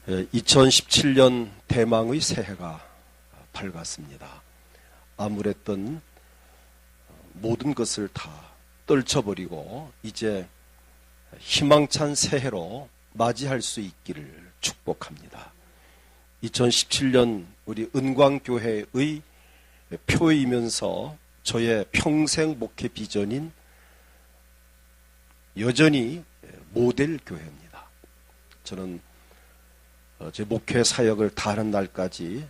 2017년 대망의 새해가 밝았습니다. 암울했던 모든 것을 다 떨쳐버리고 이제 희망찬 새해로 맞이할 수 있기를 축복합니다. 2017년 우리 은광교회의 표이면서 저의 평생 목회 비전인 여전히 모델 교회입니다. 저는 제 목회 사역을 다하는 날까지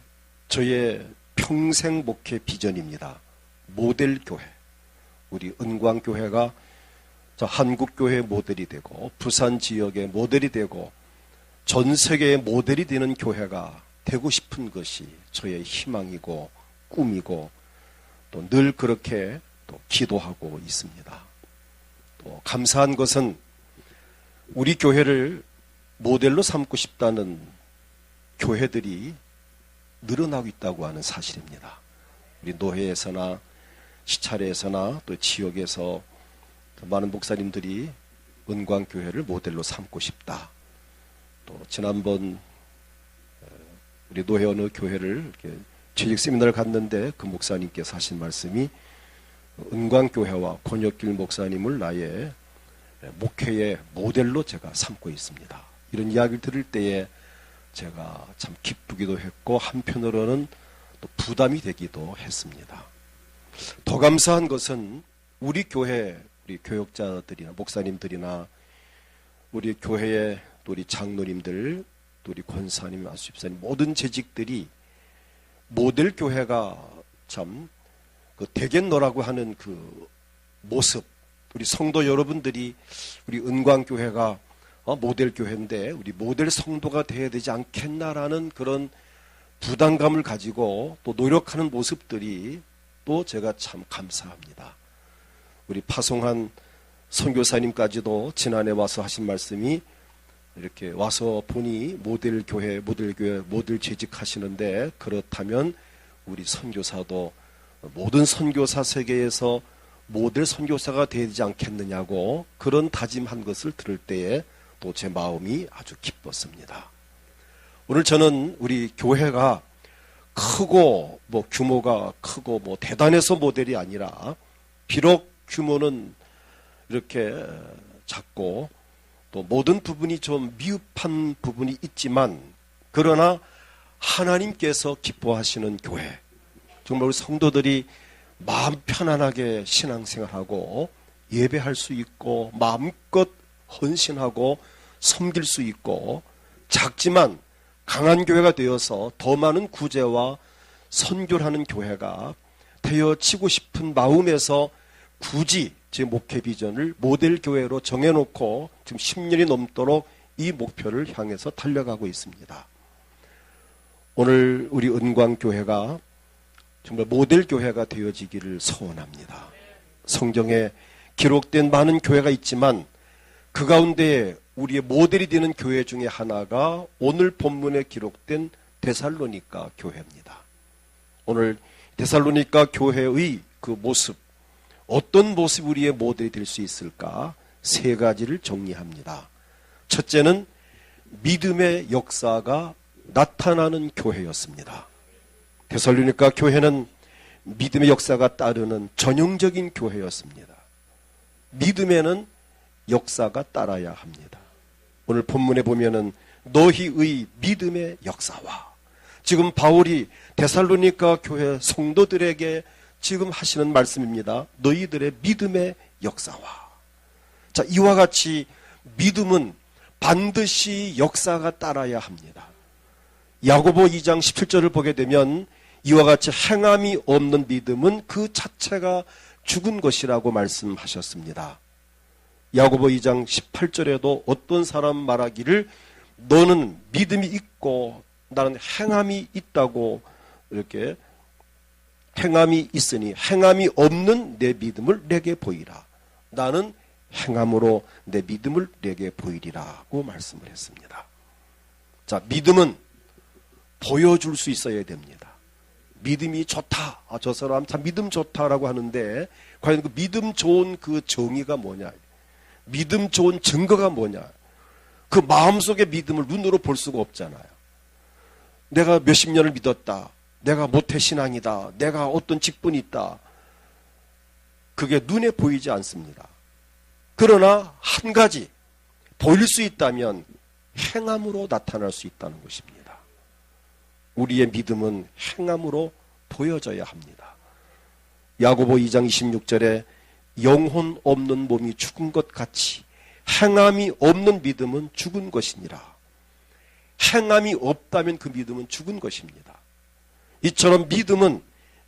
저의 평생 목회 비전입니다. 모델 교회. 우리 은광교회가 한국교회의 모델이 되고 부산 지역의 모델이 되고 전 세계의 모델이 되는 교회가 되고 싶은 것이 저의 희망이고 꿈이고 또 늘 그렇게 또 기도하고 있습니다. 또 감사한 것은 우리 교회를 모델로 삼고 싶다는 교회들이 늘어나고 있다고 하는 사실입니다. 우리 노회에서나 시차례에서나 또 지역에서 많은 목사님들이 은광교회를 모델로 삼고 싶다. 또 지난번 우리 노회 어느 교회를 이렇게 취직 세미나를 갔는데 그 목사님께서 하신 말씀이 은광교회와 권혁길 목사님을 나의 목회의 모델로 제가 삼고 있습니다. 이런 이야기를 들을 때에 제가 참 기쁘기도 했고 한편으로는 또 부담이 되기도 했습니다. 더 감사한 것은 우리 교회, 우리 교역자들이나 목사님들이나 우리 교회의 또 우리 장로님들, 또 우리 권사님, 안수집사님 모든 재직들이 모델 교회가 참 그 되겠노라고 하는 그 모습, 우리 성도 여러분들이 우리 은광교회가 모델 교회인데 우리 모델 성도가 되어야 되지 않겠나라는 그런 부담감을 가지고 또 노력하는 모습들이 또 제가 참 감사합니다. 우리 파송한 선교사님까지도 지난해 와서 하신 말씀이 이렇게 와서 보니 모델 교회, 모델 재직하시는데 그렇다면 우리 선교사도 모든 선교사 세계에서 모델 선교사가 되지 않겠느냐고 그런 다짐한 것을 들을 때에 또 제 마음이 아주 기뻤습니다. 오늘 저는 우리 교회가 크고 규모가 크고 대단해서 모델이 아니라 비록 규모는 이렇게 작고 또 모든 부분이 좀 미흡한 부분이 있지만 그러나 하나님께서 기뻐하시는 교회, 정말 우리 성도들이 마음 편안하게 신앙생활하고 예배할 수 있고 마음껏 헌신하고 섬길 수 있고 작지만 강한 교회가 되어서 더 많은 구제와 선교를 하는 교회가 되어지고 싶은 마음에서 굳이 제 목회 비전을 모델 교회로 정해놓고 지금 10년이 넘도록 이 목표를 향해서 달려가고 있습니다. 오늘 우리 은광교회가 정말 모델 교회가 되어지기를 소원합니다. 성경에 기록된 많은 교회가 있지만 그 가운데 우리의 모델이 되는 교회 중에 하나가 오늘 본문에 기록된 데살로니가 교회입니다. 오늘 데살로니가 교회의 그 모습, 어떤 모습이 우리의 모델이 될 수 있을까? 세 가지를 정리합니다. 첫째는 믿음의 역사가 나타나는 교회였습니다. 데살로니가 교회는 믿음의 역사가 따르는 전형적인 교회였습니다. 믿음에는 역사가 따라야 합니다. 오늘 본문에 보면은 너희의 믿음의 역사와 지금 바울이 데살로니가 교회 성도들에게 지금 하시는 말씀입니다. 너희들의 믿음의 역사와. 자, 이와 같이 믿음은 반드시 역사가 따라야 합니다. 야고보 2장 17절을 보게 되면 이와 같이 행함이 없는 믿음은 그 자체가 죽은 것이라고 말씀하셨습니다. 야고보 2장 18절에도 어떤 사람 말하기를 너는 믿음이 있고 나는 행함이 있다고 이렇게 행함이 있으니 행함이 없는 내 믿음을 내게 보이라. 나는 행함으로 내 믿음을 내게 보이리라고 말씀을 했습니다. 자, 믿음은 보여줄 수 있어야 됩니다. 믿음이 좋다. 저 사람 참 믿음 좋다라고 하는데 과연 그 믿음 좋은 그 정의가 뭐냐? 믿음 좋은 증거가 뭐냐? 그 마음속의 믿음을 눈으로 볼 수가 없잖아요. 내가 몇십 년을 믿었다. 내가 모태신앙이다. 내가 어떤 직분이 있다. 그게 눈에 보이지 않습니다. 그러나 한 가지 보일 수 있다면 행함으로 나타날 수 있다는 것입니다. 우리의 믿음은 행함으로 보여져야 합니다. 야고보 2장 26절에 영혼 없는 몸이 죽은 것 같이 행함이 없는 믿음은 죽은 것이니라. 행함이 없다면 그 믿음은 죽은 것입니다. 이처럼 믿음은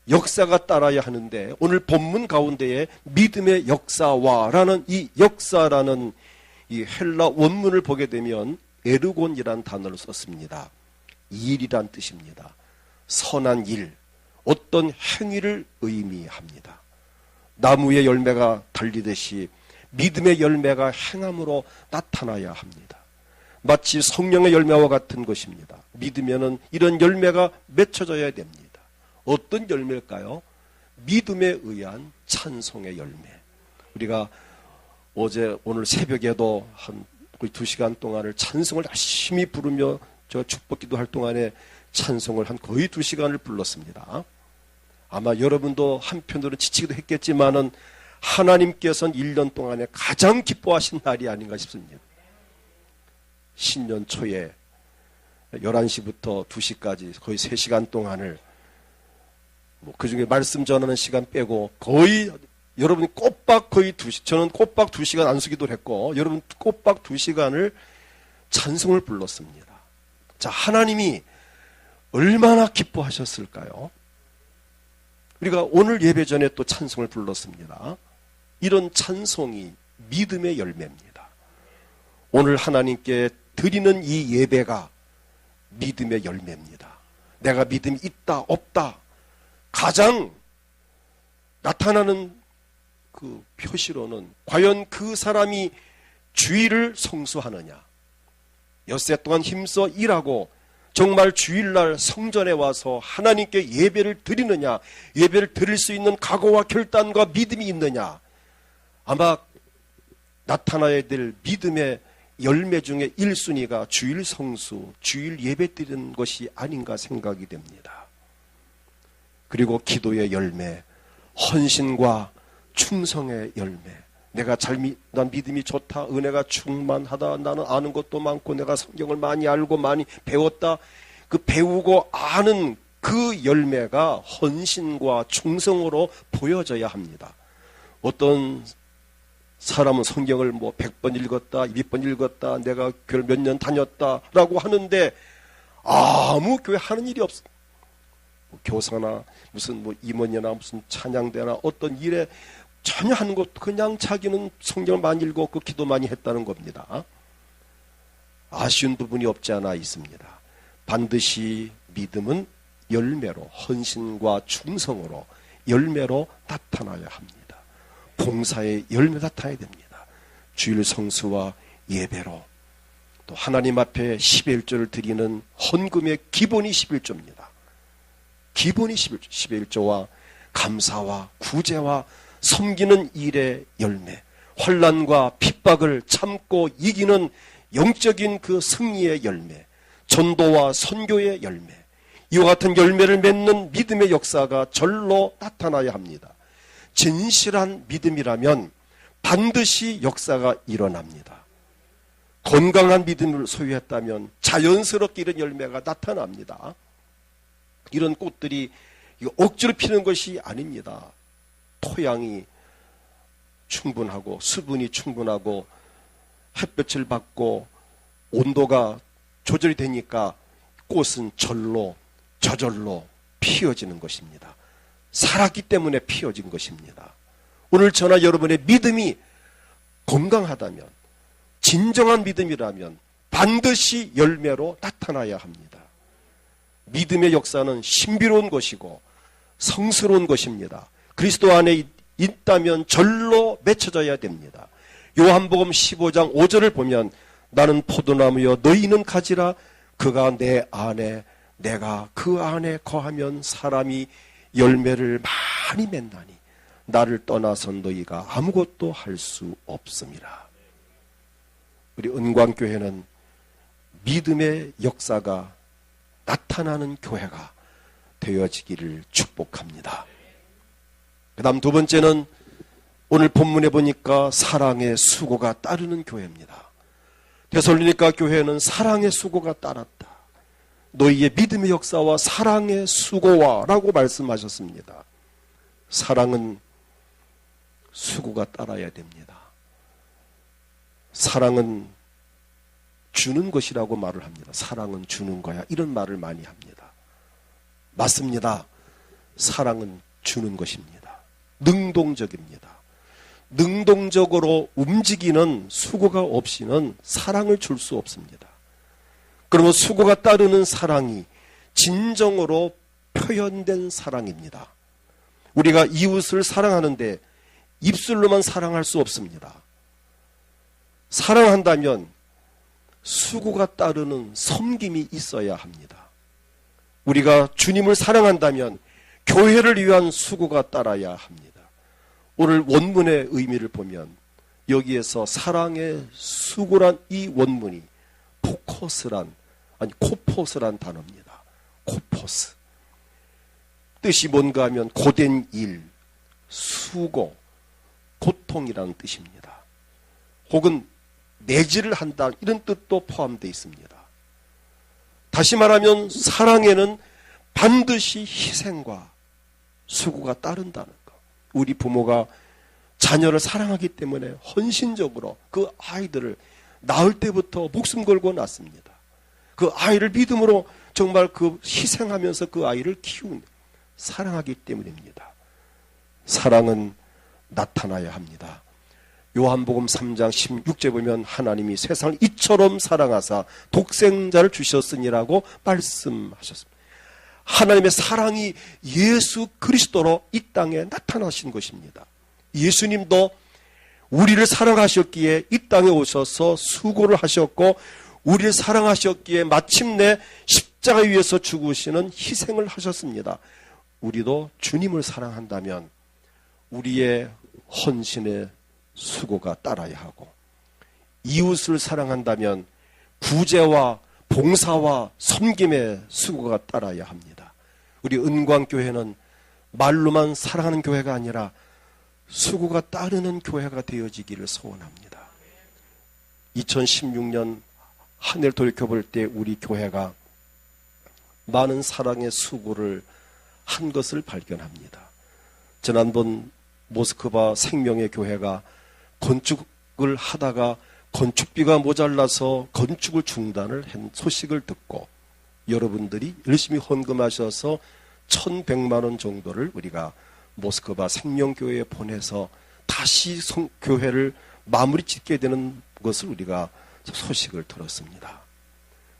역사가 따라야 하는데 오늘 본문 가운데에 믿음의 역사와라는 이 역사라는 이 헬라 원문을 보게 되면 에르곤이라는 단어를 썼습니다. 일이란 뜻입니다. 선한 일, 어떤 행위를 의미합니다. 나무의 열매가 달리듯이 믿음의 열매가 행함으로 나타나야 합니다. 마치 성령의 열매와 같은 것입니다. 믿으면은 이런 열매가 맺혀져야 됩니다. 어떤 열매일까요? 믿음에 의한 찬송의 열매. 우리가 오늘 새벽에도 한 거의 2시간 동안을 찬송을 열심히 부르며 저 축복기도 할 동안에 찬송을 한 거의 2시간을 불렀습니다. 아마 여러분도 한편으로는 지치기도 했겠지만은 하나님께서는 1년 동안에 가장 기뻐하신 날이 아닌가 싶습니다. 신년 초에 11시부터 2시까지 거의 3시간 동안을 그 중에 말씀 전하는 시간 빼고 거의 여러분이 꼬박 거의 2시, 저는 꼬박 2시간 안수기도를 했고 여러분 꼬박 2시간을 찬송을 불렀습니다. 자, 하나님이 얼마나 기뻐하셨을까요? 우리가 오늘 예배 전에 또 찬송을 불렀습니다. 이런 찬송이 믿음의 열매입니다. 오늘 하나님께 드리는 이 예배가 믿음의 열매입니다. 내가 믿음이 있다 없다 가장 나타나는 그 표시로는 과연 그 사람이 주일을 성수하느냐, 엿새 동안 힘써 일하고 정말 주일날 성전에 와서 하나님께 예배를 드리느냐, 예배를 드릴 수 있는 각오와 결단과 믿음이 있느냐, 아마 나타나야 될 믿음의 열매 중에 1순위가 주일 성수, 주일 예배 드리는 것이 아닌가 생각이 됩니다. 그리고 기도의 열매, 헌신과 충성의 열매. 난 믿음이 좋다, 은혜가 충만하다, 나는 아는 것도 많고 내가 성경을 많이 알고 많이 배웠다. 그 배우고 아는 그 열매가 헌신과 충성으로 보여져야 합니다. 어떤 사람은 성경을 100번 읽었다, 200번 읽었다, 내가 교회를 몇 년 다녔다라고 하는데 아무 교회 하는 일이 없어. 교사나 무슨 임원이나 무슨 찬양대나 어떤 일에 전혀 하는 것도 그냥 자기는 성경을 많이 읽었고 기도 많이 했다는 겁니다. 아쉬운 부분이 없지 않아 있습니다. 반드시 믿음은 열매로, 헌신과 충성으로 열매로 나타나야 합니다. 봉사의 열매 나타나야 됩니다. 주일 성수와 예배로, 또 하나님 앞에 11조를 드리는 헌금의 기본이 11조입니다. 기본이 11조와 감사와 구제와 섬기는 일의 열매, 환난과 핍박을 참고 이기는 영적인 그 승리의 열매, 전도와 선교의 열매, 이와 같은 열매를 맺는 믿음의 역사가 절로 나타나야 합니다. 진실한 믿음이라면 반드시 역사가 일어납니다. 건강한 믿음을 소유했다면 자연스럽게 이런 열매가 나타납니다. 이런 꽃들이 억지로 피는 것이 아닙니다. 토양이 충분하고 수분이 충분하고 햇볕을 받고 온도가 조절이 되니까 꽃은 저절로 피어지는 것입니다. 살았기 때문에 피어진 것입니다. 오늘 저나 여러분의 믿음이 건강하다면, 진정한 믿음이라면 반드시 열매로 나타나야 합니다. 믿음의 역사는 신비로운 것이고 성스러운 것입니다. 그리스도 안에 있다면 절로 맺혀져야 됩니다. 요한복음 15장 5절을 보면 나는 포도나무여 너희는 가지라, 그가 내 안에 내가 그 안에 거하면 사람이 열매를 많이 맺나니 나를 떠나선 너희가 아무것도 할 수 없음이라. 우리 은광교회는 믿음의 역사가 나타나는 교회가 되어지기를 축복합니다. 그 다음 두 번째는 오늘 본문에 보니까 사랑의 수고가 따르는 교회입니다. 데살로니가 교회는 사랑의 수고가 따랐다. 너희의 믿음의 역사와 사랑의 수고와 라고 말씀하셨습니다. 사랑은 수고가 따라야 됩니다. 사랑은 주는 것이라고 말을 합니다. 사랑은 주는 거야. 이런 말을 많이 합니다. 맞습니다. 사랑은 주는 것입니다. 능동적입니다. 능동적으로 움직이는 수고가 없이는 사랑을 줄 수 없습니다. 그러면 수고가 따르는 사랑이 진정으로 표현된 사랑입니다. 우리가 이웃을 사랑하는데 입술로만 사랑할 수 없습니다. 사랑한다면 수고가 따르는 섬김이 있어야 합니다. 우리가 주님을 사랑한다면 교회를 위한 수고가 따라야 합니다. 오늘 원문의 의미를 보면 여기에서 사랑의 수고란 이 원문이 코포스란 단어입니다. 코포스. 뜻이 뭔가 하면 고된 일, 수고, 고통이라는 뜻입니다. 혹은 내지를 한다 이런 뜻도 포함되어 있습니다. 다시 말하면 사랑에는 반드시 희생과 수고가 따른다는 것. 우리 부모가 자녀를 사랑하기 때문에 헌신적으로 그 아이들을 낳을 때부터 목숨 걸고 낳습니다. 그 아이를 믿음으로 정말 그 희생하면서 그 아이를 키운 사랑하기 때문입니다. 사랑은 나타나야 합니다. 요한복음 3장 16절 보면 하나님이 세상을 이처럼 사랑하사 독생자를 주셨으니라고 말씀하셨습니다. 하나님의 사랑이 예수 그리스도로 이 땅에 나타나신 것입니다. 예수님도 우리를 사랑하셨기에 이 땅에 오셔서 수고를 하셨고 우리를 사랑하셨기에 마침내 십자가 위에서 죽으시는 희생을 하셨습니다. 우리도 주님을 사랑한다면 우리의 헌신의 수고가 따라야 하고 이웃을 사랑한다면 구제와 봉사와 섬김의 수고가 따라야 합니다. 우리 은광교회는 말로만 사랑하는 교회가 아니라 수고가 따르는 교회가 되어지기를 소원합니다. 2016년 한 해를 돌이켜볼 때 우리 교회가 많은 사랑의 수고를 한 것을 발견합니다. 지난번 모스크바 생명의 교회가 건축을 하다가 건축비가 모자라서 건축을 중단을 한 소식을 듣고 여러분들이 열심히 헌금하셔서 1,100만 원 정도를 우리가 모스크바 생명교회에 보내서 다시 교회를 마무리 짓게 되는 것을 우리가 소식을 들었습니다.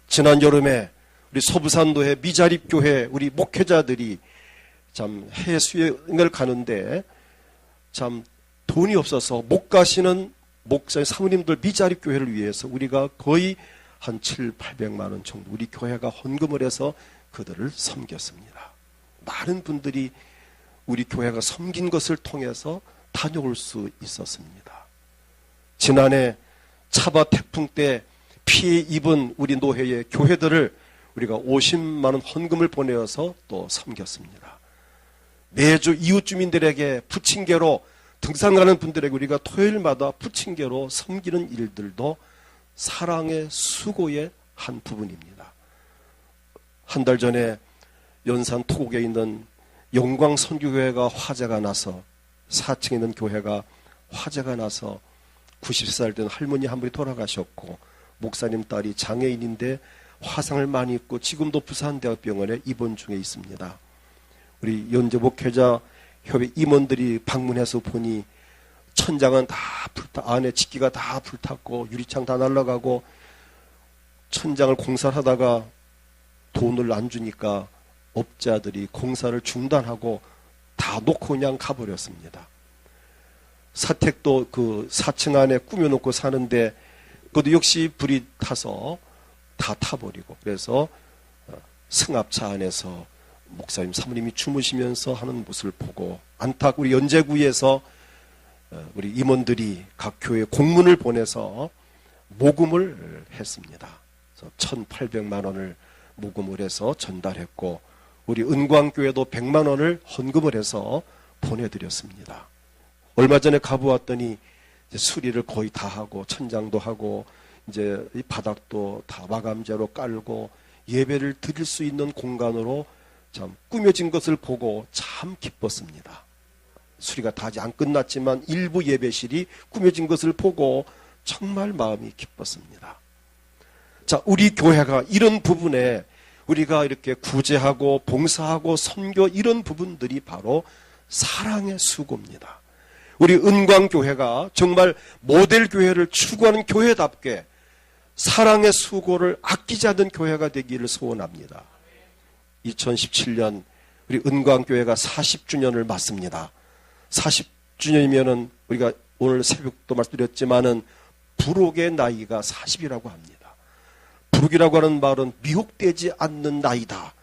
지난 여름에 우리 소부산도회 미자립교회 우리 목회자들이 참 해외 수행을 가는데 참 돈이 없어서 못 가시는 목사 사모님들 미자립교회를 위해서 우리가 거의 한 700~800만 원 정도 우리 교회가 헌금을 해서 그들을 섬겼습니다. 많은 분들이 우리 교회가 섬긴 것을 통해서 다녀올 수 있었습니다. 지난해 차바 태풍 때 피해 입은 우리 노회의 교회들을 우리가 50만 원 헌금을 보내어서 또 섬겼습니다. 매주 이웃 주민들에게 부침개로 등산 가는 분들에게 우리가 토요일마다 부침개로 섬기는 일들도 사랑의 수고의 한 부분입니다. 한 달 전에 연산 토곡에 있는 영광선교회가 화재가 나서 4층에 있는 교회가 화재가 나서 90살 된 할머니 한 분이 돌아가셨고 목사님 딸이 장애인인데 화상을 많이 입고 지금도 부산대학병원에 입원 중에 있습니다. 우리 연재 목회자 협회 임원들이 방문해서 보니 천장은 다 안에 직기가 다 불탔고 유리창 다 날아가고 천장을 공사를 하다가 돈을 안 주니까 업자들이 공사를 중단하고 다 놓고 그냥 가버렸습니다. 사택도 그 4층 안에 꾸며놓고 사는데 그것도 역시 불이 타서 다 타버리고 그래서 승합차 안에서 목사님 사모님이 주무시면서 하는 모습을 보고 우리 연제구에서 우리 임원들이 각 교회 공문을 보내서 모금을 했습니다. 1,800만 원을 모금을 해서 전달했고, 우리 은광교회도 100만 원을 헌금을 해서 보내드렸습니다. 얼마 전에 가보았더니 이제 수리를 거의 다 하고 천장도 하고 이제 이 바닥도 다 마감재로 깔고 예배를 드릴 수 있는 공간으로 참 꾸며진 것을 보고 참 기뻤습니다. 수리가 다 아직 안 끝났지만 일부 예배실이 꾸며진 것을 보고 정말 마음이 기뻤습니다. 자, 우리 교회가 이런 부분에 우리가 이렇게 구제하고 봉사하고 선교 이런 부분들이 바로 사랑의 수고입니다. 우리 은광교회가 정말 모델 교회를 추구하는 교회답게 사랑의 수고를 아끼지 않는 교회가 되기를 소원합니다. 2017년 우리 은광교회가 40주년을 맞습니다. 40주년이면은 우리가 오늘 새벽도 말씀드렸지만은 부록의 나이가 40이라고 합니다. 부록이라고 하는 말은 미혹되지 않는 나이다.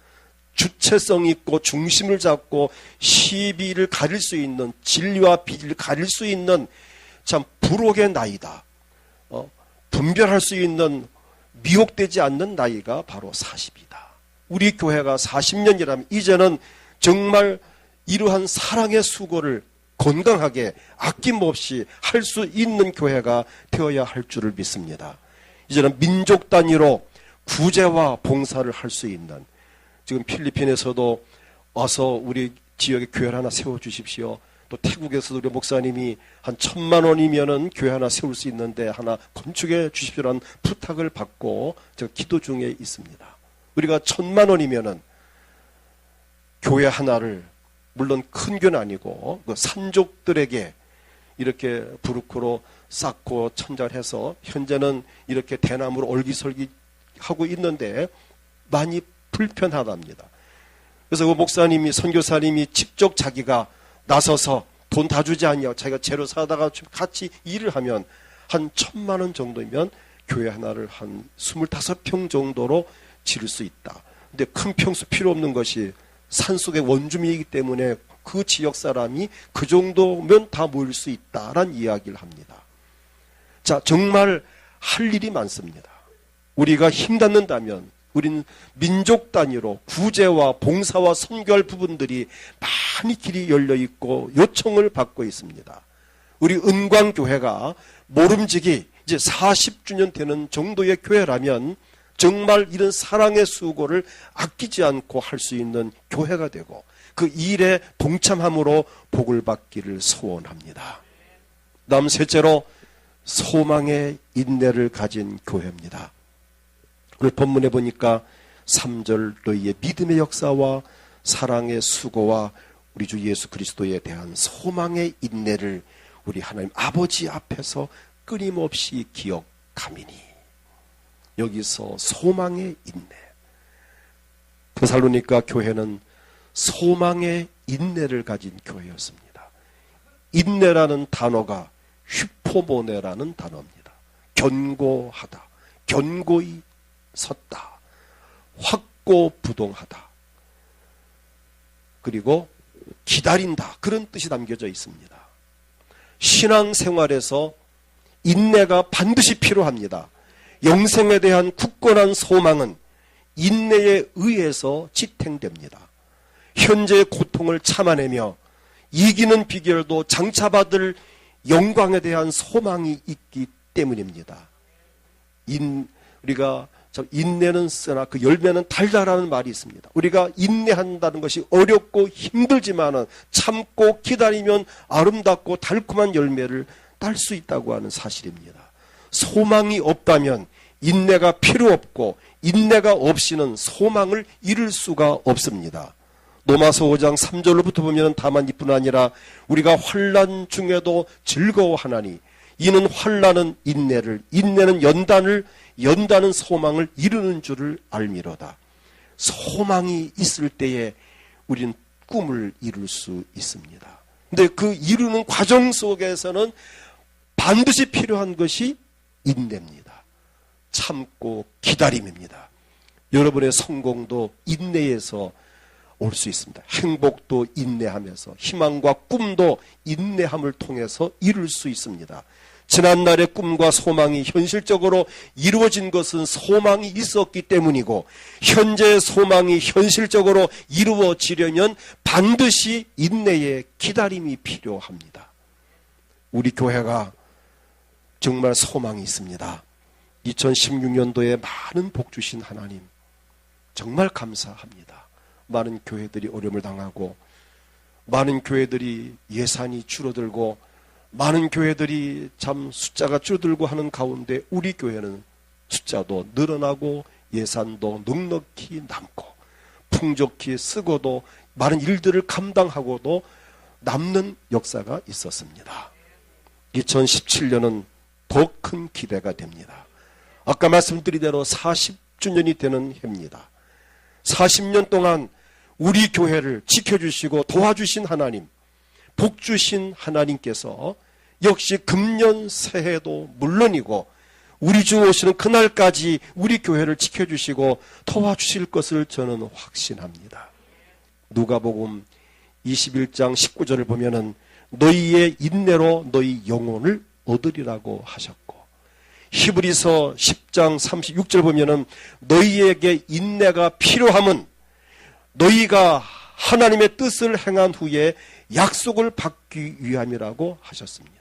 주체성 있고 중심을 잡고 시비를 가릴 수 있는, 진리와 비리를 가릴 수 있는 참 부록의 나이다. 분별할 수 있는 미혹되지 않는 나이가 바로 40이다. 우리 교회가 40년이라면 이제는 정말 이러한 사랑의 수고를 건강하게 아낌없이 할 수 있는 교회가 되어야 할 줄을 믿습니다. 이제는 민족 단위로 구제와 봉사를 할 수 있는, 지금 필리핀에서도 와서 우리 지역에 교회를 하나 세워주십시오. 또 태국에서도 우리 목사님이 한 1,000만 원이면은 교회 하나 세울 수 있는데 하나 건축해 주십시오라는 부탁을 받고 제가 기도 중에 있습니다. 우리가 1,000만 원이면은 교회 하나를, 물론 큰 교회는 아니고 그 산족들에게 이렇게 부르크로 쌓고 천장해서 현재는 이렇게 대나무로 얼기설기하고 있는데 많이 불편하답니다. 그래서 그 목사님이, 선교사님이 직접 자기가 나서서 돈 다 주지 않냐, 자기가 재료 사다가 같이 일을 하면 한 1,000만 원 정도면 교회 하나를 한 25평 정도로 지을 수 있다. 근데 큰 평수 필요 없는 것이 산속의 원주민이기 때문에 그 지역 사람이 그 정도면 다 모일 수 있다라는 이야기를 합니다. 자, 정말 할 일이 많습니다. 우리가 힘닿는다면 우리는 민족 단위로 구제와 봉사와 선교할 부분들이 많이 길이 열려 있고 요청을 받고 있습니다. 우리 은광교회가 모름지기 이제 40주년 되는 정도의 교회라면 정말 이런 사랑의 수고를 아끼지 않고 할 수 있는 교회가 되고 그 일에 동참함으로 복을 받기를 소원합니다. 다음 셋째로 소망의 인내를 가진 교회입니다. 오늘 본문에 보니까 3절 너희의 믿음의 역사와 사랑의 수고와 우리 주 예수 그리스도에 대한 소망의 인내를 우리 하나님 아버지 앞에서 끊임없이 기억하미니. 여기서 소망의 인내. 데살로니가 교회는 소망의 인내를 가진 교회였습니다. 인내라는 단어가 휘포모네라는 단어입니다. 견고하다, 견고히 섰다, 확고부동하다, 그리고 기다린다, 그런 뜻이 담겨져 있습니다. 신앙생활에서 인내가 반드시 필요합니다. 영생에 대한 굳건한 소망은 인내에 의해서 지탱됩니다. 현재의 고통을 참아내며 이기는 비결도 장차받을 영광에 대한 소망이 있기 때문입니다. 우리가 인내는 쓰나 그 열매는 달달하는 말이 있습니다. 우리가 인내한다는 것이 어렵고 힘들지만은 참고 기다리면 아름답고 달콤한 열매를 딸 수 있다고 하는 사실입니다. 소망이 없다면 인내가 필요 없고 인내가 없이는 소망을 이룰 수가 없습니다. 로마서 5장 3절로부터 보면 다만 이뿐 아니라 우리가 환난 중에도 즐거워하나니 이는 환난은 인내를, 인내는 연단은 소망을 이루는 줄을 알미로다. 소망이 있을 때에 우리는 꿈을 이룰 수 있습니다. 근데 그 이루는 과정 속에서는 반드시 필요한 것이 인내입니다. 참고 기다림입니다. 여러분의 성공도 인내에서 올 수 있습니다. 행복도 인내하면서 희망과 꿈도 인내함을 통해서 이룰 수 있습니다. 지난날의 꿈과 소망이 현실적으로 이루어진 것은 소망이 있었기 때문이고, 현재의 소망이 현실적으로 이루어지려면 반드시 인내의 기다림이 필요합니다. 우리 교회가 정말 소망이 있습니다. 2016년도에 많은 복 주신 하나님 정말 감사합니다. 많은 교회들이 어려움을 당하고, 많은 교회들이 예산이 줄어들고, 많은 교회들이 참 숫자가 줄어들고 하는 가운데 우리 교회는 숫자도 늘어나고 예산도 넉넉히 남고 풍족히 쓰고도 많은 일들을 감당하고도 남는 역사가 있었습니다. 2017년은 더 큰 기대가 됩니다. 아까 말씀드린 대로 40주년이 되는 해입니다. 40년 동안 우리 교회를 지켜주시고 도와주신 하나님, 복 주신 하나님께서 역시 금년 새해도 물론이고 우리 주 오시는 그날까지 우리 교회를 지켜주시고 도와주실 것을 저는 확신합니다. 누가복음 21장 19절을 보면은 너희의 인내로 너희 영혼을 얻으리라고 하셨고, 히브리서 10장 36절 보면은 너희에게 인내가 필요함은 너희가 하나님의 뜻을 행한 후에 약속을 받기 위함이라고 하셨습니다.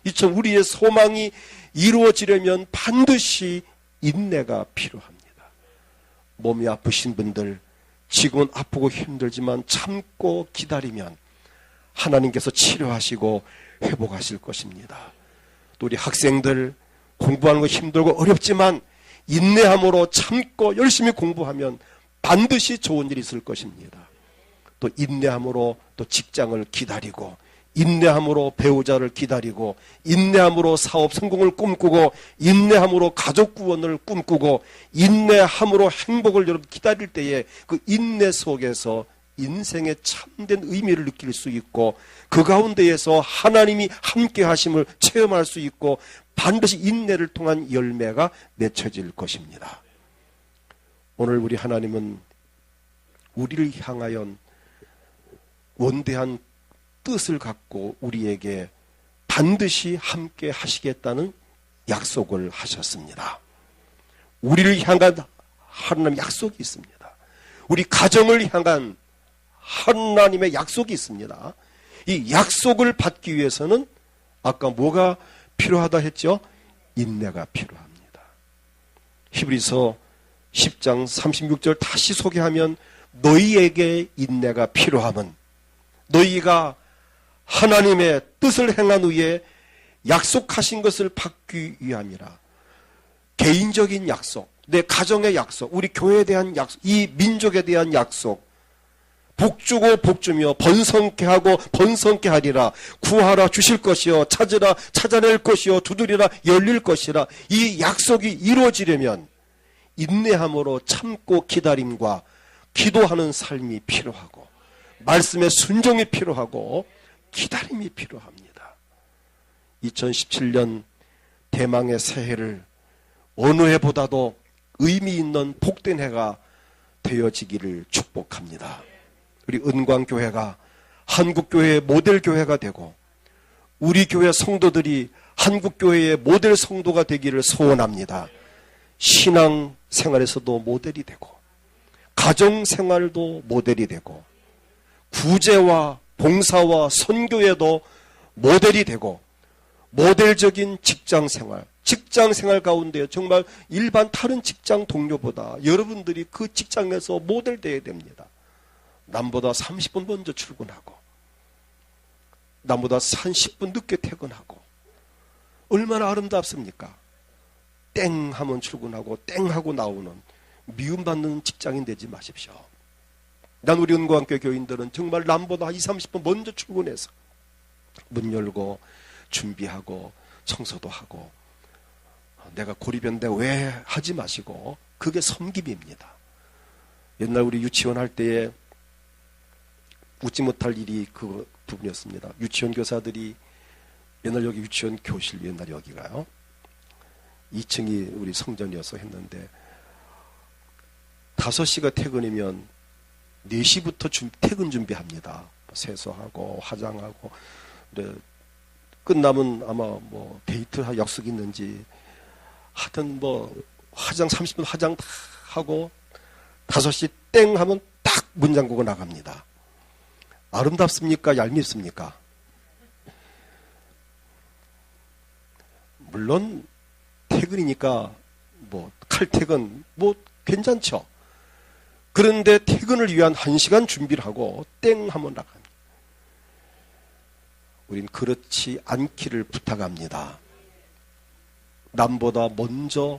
이처럼 우리의 소망이 이루어지려면 반드시 인내가 필요합니다. 몸이 아프신 분들, 지금은 아프고 힘들지만 참고 기다리면 하나님께서 치료하시고 회복하실 것입니다. 또 우리 학생들 공부하는 거 힘들고 어렵지만 인내함으로 참고 열심히 공부하면 반드시 좋은 일이 있을 것입니다. 또 인내함으로 또 직장을 기다리고, 인내함으로 배우자를 기다리고, 인내함으로 사업 성공을 꿈꾸고, 인내함으로 가족 구원을 꿈꾸고, 인내함으로 행복을 여러분 기다릴 때에 그 인내 속에서 인생의 참된 의미를 느낄 수 있고, 그 가운데에서 하나님이 함께 하심을 체험할 수 있고, 반드시 인내를 통한 열매가 맺혀질 것입니다. 오늘 우리 하나님은 우리를 향하여 원대한 뜻을 갖고 우리에게 반드시 함께 하시겠다는 약속을 하셨습니다. 우리를 향한 하나님의 약속이 있습니다. 우리 가정을 향한 하나님의 약속이 있습니다. 이 약속을 받기 위해서는 아까 뭐가 필요하다 했죠? 인내가 필요합니다. 히브리서 10장 36절 다시 소개하면 너희에게 인내가 필요함은 너희가 하나님의 뜻을 행한 후에 약속하신 것을 받기 위함이라. 개인적인 약속, 내 가정의 약속, 우리 교회에 대한 약속, 이 민족에 대한 약속, 복주고 복주며 번성케 하고 번성케 하리라. 구하라 주실 것이요, 찾으라 찾아낼 것이요, 두드리라 열릴 것이라. 이 약속이 이루어지려면 인내함으로 참고 기다림과 기도하는 삶이 필요하고, 말씀의 순종이 필요하고, 기다림이 필요합니다. 2017년 대망의 새해를 어느 해보다도 의미 있는 복된 해가 되어지기를 축복합니다. 우리 은광교회가 한국교회의 모델교회가 되고, 우리 교회 성도들이 한국교회의 모델 성도가 되기를 소원합니다. 신앙생활에서도 모델이 되고, 가정생활도 모델이 되고, 구제와 봉사와 선교에도 모델이 되고, 모델적인 직장생활 가운데 정말 일반 다른 직장 동료보다 여러분들이 그 직장에서 모델되어야 됩니다. 남보다 30분 먼저 출근하고, 남보다 30분 늦게 퇴근하고, 얼마나 아름답습니까? 땡 하면 출근하고 땡 하고 나오는 미움받는 직장인 되지 마십시오. 난 우리 은광교회 교인들은 정말 남보다 20, 30분 먼저 출근해서 문 열고 준비하고 청소도 하고, 내가 고립인데 왜 하지 마시고, 그게 섬김입니다. 옛날 우리 유치원 할 때에 웃지 못할 일이 그 부분이었습니다. 유치원 교사들이, 옛날 여기 유치원 교실, 옛날 여기가요 2층이 우리 성전이어서 했는데 5시가 퇴근이면 4시부터 퇴근 준비합니다. 세수하고 화장하고 끝나면 아마 뭐 데이트 약속이 있는지 하여튼 뭐 화장 30분 화장 다 하고 5시 땡 하면 딱 문 잠그고 나갑니다. 아름답습니까? 얄밉습니까? 물론 퇴근이니까 뭐 칼퇴근 뭐 괜찮죠. 그런데 퇴근을 위한 1시간 준비를 하고 땡 하면 나갑니다. 우린 그렇지 않기를 부탁합니다. 남보다 먼저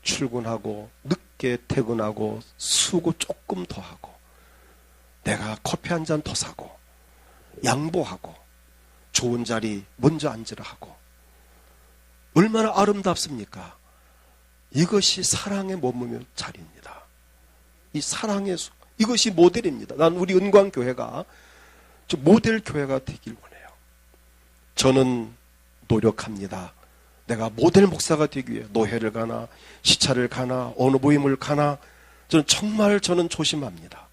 출근하고 늦게 퇴근하고 수고 조금 더 하고 내가 커피 한 잔 더 사고 양보하고 좋은 자리 먼저 앉으라 하고 얼마나 아름답습니까? 이것이 사랑의 머무는 자리입니다. 이 사랑의 이것이 모델입니다. 난 우리 은광교회가 모델 교회가 되길 원해요. 저는 노력합니다. 내가 모델 목사가 되기 위해 노회를 가나 시차를 가나 어느 모임을 가나 저는 조심합니다.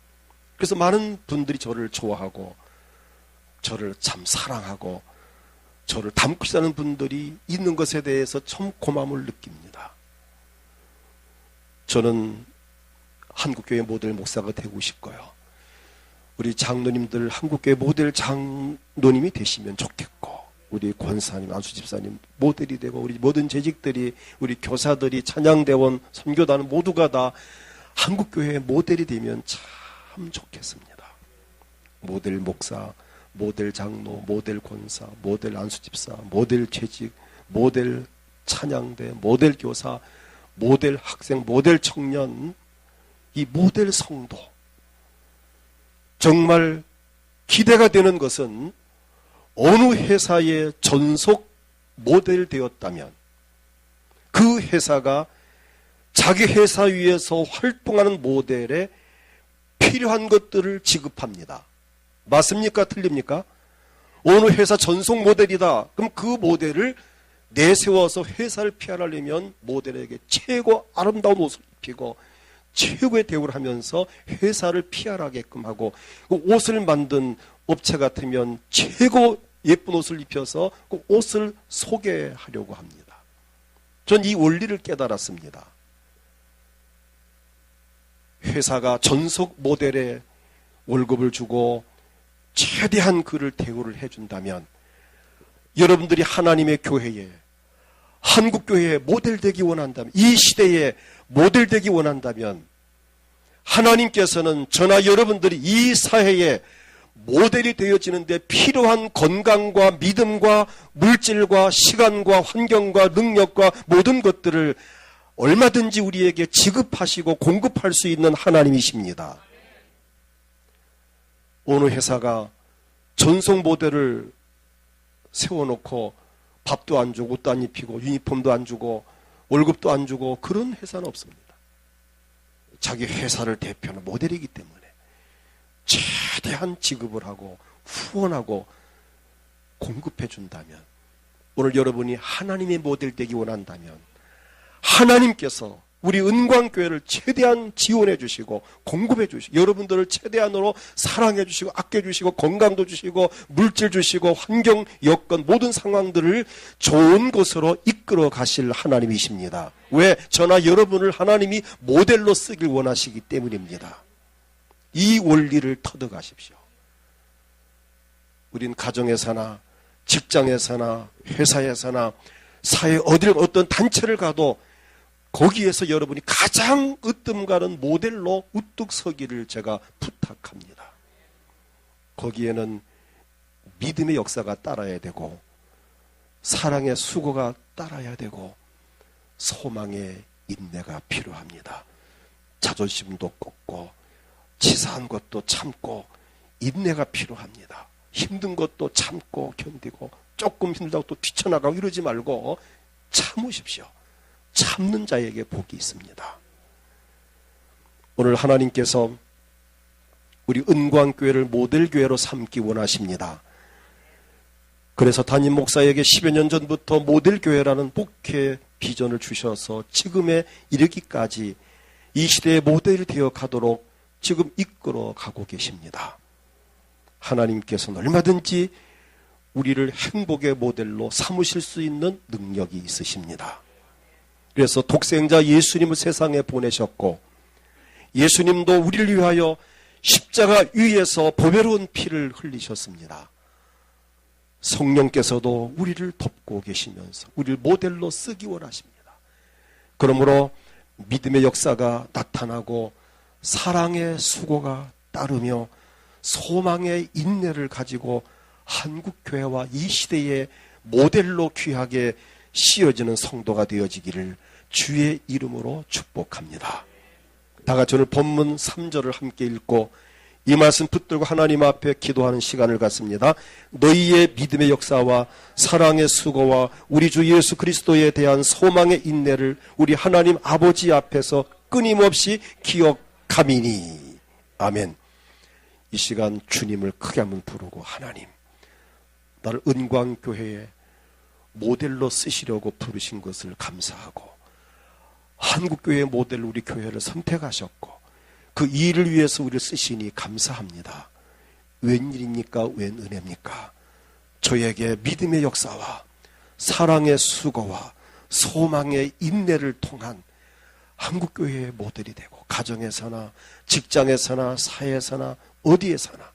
그래서 많은 분들이 저를 좋아하고 저를 참 사랑하고 저를 닮고 싶다는 분들이 있는 것에 대해서 참 고마움을 느낍니다. 저는 한국교회 모델 목사가 되고 싶고요. 우리 장로님들 한국교회 모델 장로님이 되시면 좋겠고 우리 권사님, 안수집사님 모델이 되고 우리 모든 재직들이 우리 교사들이 찬양대원, 선교단 모두가 다 한국교회의 모델이 되면 참 좋겠습니다. 모델 목사, 모델 장로, 모델 권사, 모델 안수집사, 모델 재직, 모델 찬양대, 모델 교사, 모델 학생, 모델 청년, 이 모델 성도. 정말 기대가 되는 것은 어느 회사의 전속 모델 되었다면 그 회사가 자기 회사 위에서 활동하는 모델에 필요한 것들을 지급합니다. 맞습니까? 틀립니까? 어느 회사 전속 모델이다. 그럼 그 모델을 내세워서 회사를 PR하려면 모델에게 최고 아름다운 옷을 입히고 최고의 대우를 하면서 회사를 PR하게끔 하고 그 옷을 만든 업체 같으면 최고 예쁜 옷을 입혀서 그 옷을 소개하려고 합니다. 전 이 원리를 깨달았습니다. 회사가 전속 모델에 월급을 주고 최대한 그를 대우를 해준다면 여러분들이 하나님의 교회에 한국교회에 모델되기 원한다면 이 시대에 모델되기 원한다면 하나님께서는 저나 여러분들이 이 사회에 모델이 되어지는데 필요한 건강과 믿음과 물질과 시간과 환경과 능력과 모든 것들을 얼마든지 우리에게 지급하시고 공급할 수 있는 하나님이십니다. 어느 회사가 전속 모델을 세워놓고 밥도 안 주고 옷도 안 입히고 유니폼도 안 주고 월급도 안 주고 그런 회사는 없습니다. 자기 회사를 대표하는 모델이기 때문에 최대한 지급을 하고 후원하고 공급해 준다면 오늘 여러분이 하나님의 모델 되기 원한다면 하나님께서 우리 은광교회를 최대한 지원해 주시고 공급해 주시고 여러분들을 최대한으로 사랑해 주시고 아껴 주시고 건강도 주시고 물질 주시고 환경 여건 모든 상황들을 좋은 것으로 이끌어 가실 하나님이십니다. 왜? 저나 여러분을 하나님이 모델로 쓰길 원하시기 때문입니다. 이 원리를 터득하십시오. 우린 가정에서나 직장에서나 회사에서나 사회 어떤 단체를 가도 거기에서 여러분이 가장 으뜸 가는 모델로 우뚝 서기를 제가 부탁합니다. 거기에는 믿음의 역사가 따라야 되고 사랑의 수고가 따라야 되고 소망의 인내가 필요합니다. 자존심도 꺾고 치사한 것도 참고 인내가 필요합니다. 힘든 것도 참고 견디고 조금 힘들다고 또 뛰쳐나가고 이러지 말고 참으십시오. 참는 자에게 복이 있습니다. 오늘 하나님께서 우리 은광교회를 모델교회로 삼기 원하십니다. 그래서 담임 목사에게 10여 년 전부터 모델교회라는 목회 비전을 주셔서 지금에 이르기까지 이 시대의 모델이 되어 가도록 지금 이끌어 가고 계십니다. 하나님께서는 얼마든지 우리를 행복의 모델로 삼으실 수 있는 능력이 있으십니다. 그래서 독생자 예수님을 세상에 보내셨고, 예수님도 우리를 위하여 십자가 위에서 보배로운 피를 흘리셨습니다. 성령께서도 우리를 돕고 계시면서 우리를 모델로 쓰기 원하십니다. 그러므로 믿음의 역사가 나타나고 사랑의 수고가 따르며 소망의 인내를 가지고 한국교회와 이 시대의 모델로 귀하게 씌어지는 성도가 되어지기를 주의 이름으로 축복합니다. 다 같이 오늘 본문 3절을 함께 읽고 이 말씀 붙들고 하나님 앞에 기도하는 시간을 갖습니다. 너희의 믿음의 역사와 사랑의 수고와 우리 주 예수 그리스도에 대한 소망의 인내를 우리 하나님 아버지 앞에서 끊임없이 기억하미니. 아멘. 이 시간 주님을 크게 한번 부르고, 하나님, 나를 은광교회의 모델로 쓰시려고 부르신 것을 감사하고, 한국교회의 모델로 우리 교회를 선택하셨고 그 일을 위해서 우리를 쓰시니 감사합니다. 웬일입니까? 웬 은혜입니까? 저에게 믿음의 역사와 사랑의 수고와 소망의 인내를 통한 한국교회의 모델이 되고, 가정에서나 직장에서나 사회에서나 어디에서나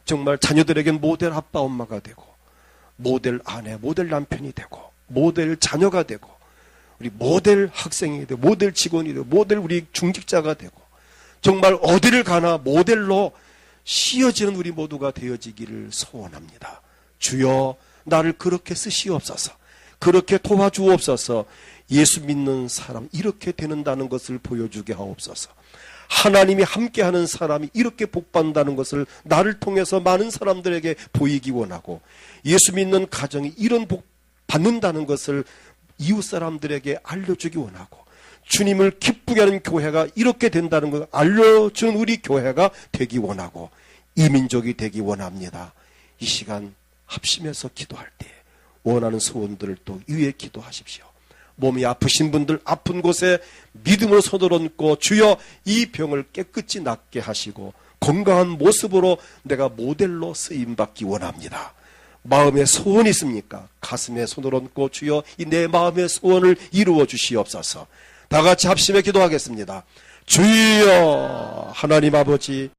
정말 자녀들에게 모델 아빠 엄마가 되고, 모델 아내, 모델 남편이 되고, 모델 자녀가 되고, 우리 모델 학생이 되고, 모델 직원이 되고, 모델 우리 중직자가 되고, 정말 어디를 가나 모델로 씌어지는 우리 모두가 되어지기를 소원합니다. 주여, 나를 그렇게 쓰시옵소서. 그렇게 도와주옵소서. 예수 믿는 사람 이렇게 되는다는 것을 보여주게 하옵소서. 하나님이 함께하는 사람이 이렇게 복받는다는 것을 나를 통해서 많은 사람들에게 보이기 원하고, 예수 믿는 가정이 이런 복 받는다는 것을 이웃 사람들에게 알려주기 원하고, 주님을 기쁘게 하는 교회가 이렇게 된다는 걸 알려주는 우리 교회가 되기 원하고, 이민족이 되기 원합니다. 이 시간 합심해서 기도할 때 원하는 소원들을 또 위에 기도하십시오. 몸이 아프신 분들 아픈 곳에 믿음으로 손을 얹고, 주여 이 병을 깨끗이 낫게 하시고 건강한 모습으로 내가 모델로 쓰임받기 원합니다. 마음에 소원이 있습니까? 가슴에 손을 얹고 주여 이 내 마음의 소원을 이루어 주시옵소서. 다 같이 합심해 기도하겠습니다. 주여, 하나님 아버지,